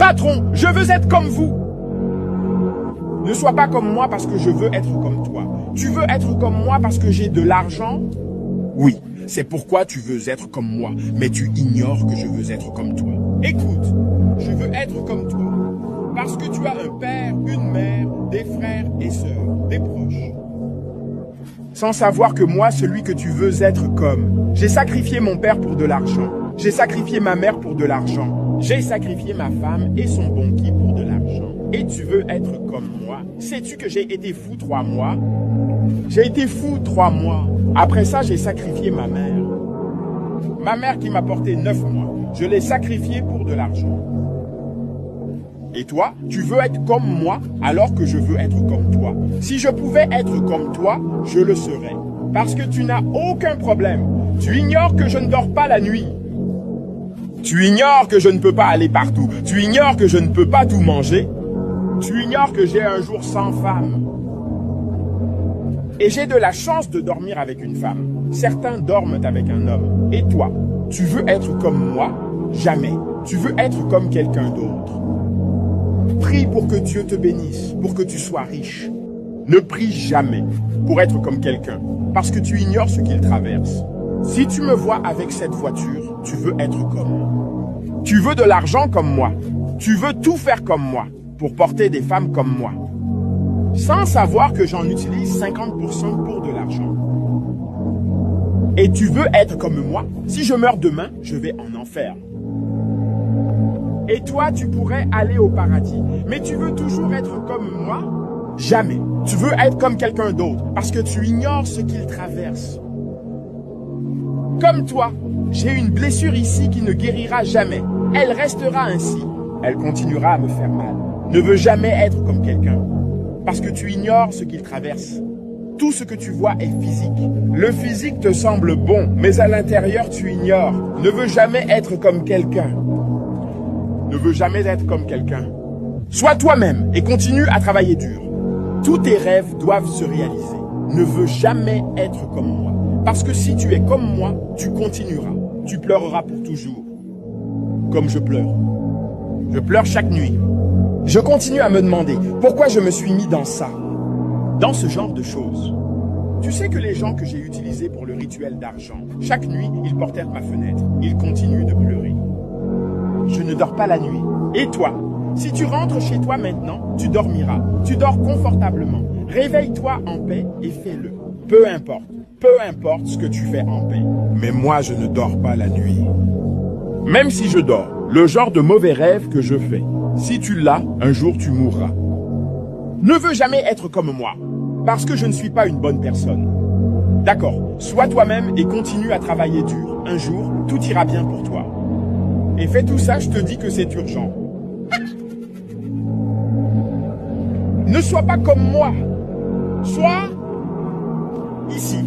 Patron, je veux être comme vous. Ne sois pas comme moi parce que je veux être comme toi. Tu veux être comme moi parce que j'ai de l'argent? Oui, c'est pourquoi tu veux être comme moi, mais tu ignores que je veux être comme toi. Écoute, je veux être comme toi parce que tu as un père, une mère, des frères et sœurs, des proches. Sans savoir que moi, celui que tu veux être comme, j'ai sacrifié mon père pour de l'argent. J'ai sacrifié ma mère pour de l'argent. J'ai sacrifié ma femme et son banquier pour de l'argent. Et tu veux être comme moi? Sais-tu que j'ai été fou 3 mois? J'ai été fou 3 mois. Après ça, j'ai sacrifié ma mère. Ma mère qui m'a porté 9 mois. Je l'ai sacrifiée pour de l'argent. Et toi, tu veux être comme moi alors que je veux être comme toi. Si je pouvais être comme toi, je le serais. Parce que tu n'as aucun problème. Tu ignores que je ne dors pas la nuit. Tu ignores que je ne peux pas aller partout. Tu ignores que je ne peux pas tout manger. Tu ignores que j'ai un jour sans femme. Et j'ai de la chance de dormir avec une femme. Certains dorment avec un homme. Et toi, tu veux être comme moi? Jamais. Tu veux être comme quelqu'un d'autre. Prie pour que Dieu te bénisse, pour que tu sois riche. Ne prie jamais pour être comme quelqu'un, parce que tu ignores ce qu'il traverse. Si tu me vois avec cette voiture, tu veux être comme moi. Tu veux de l'argent comme moi. Tu veux tout faire comme moi, pour porter des femmes comme moi. Sans savoir que j'en utilise 50% pour de l'argent. Et tu veux être comme moi? Si je meurs demain, je vais en enfer. Et toi, tu pourrais aller au paradis. Mais tu veux toujours être comme moi? Jamais. Tu veux être comme quelqu'un d'autre parce que tu ignores ce qu'il traverse. Comme toi, j'ai une blessure ici qui ne guérira jamais. Elle restera ainsi. Elle continuera à me faire mal. Ne veux jamais être comme quelqu'un parce que tu ignores ce qu'il traverse. Tout ce que tu vois est physique. Le physique te semble bon, mais à l'intérieur, tu ignores. Ne veux jamais être comme quelqu'un. Ne veux jamais être comme quelqu'un. Sois toi-même et continue à travailler dur. Tous tes rêves doivent se réaliser. Ne veux jamais être comme moi. Parce que si tu es comme moi, tu continueras. Tu pleureras pour toujours. Comme je pleure. Je pleure chaque nuit. Je continue à me demander pourquoi je me suis mis dans ça. Dans ce genre de choses. Tu sais que les gens que j'ai utilisés pour le rituel d'argent, chaque nuit, ils portèrent ma fenêtre. Ils continuent de pleurer. Je ne dors pas la nuit. Et toi, si tu rentres chez toi maintenant, tu dormiras. Tu dors confortablement. Réveille-toi en paix et fais-le. Peu importe ce que tu fais en paix. Mais moi, je ne dors pas la nuit. Même si je dors, le genre de mauvais rêve que je fais, si tu l'as, un jour tu mourras. Ne veux jamais être comme moi, parce que je ne suis pas une bonne personne. D'accord, sois toi-même et continue à travailler dur. Un jour, tout ira bien pour toi. Et fais tout ça, je te dis que c'est urgent. Ne sois pas comme moi. Sois ici.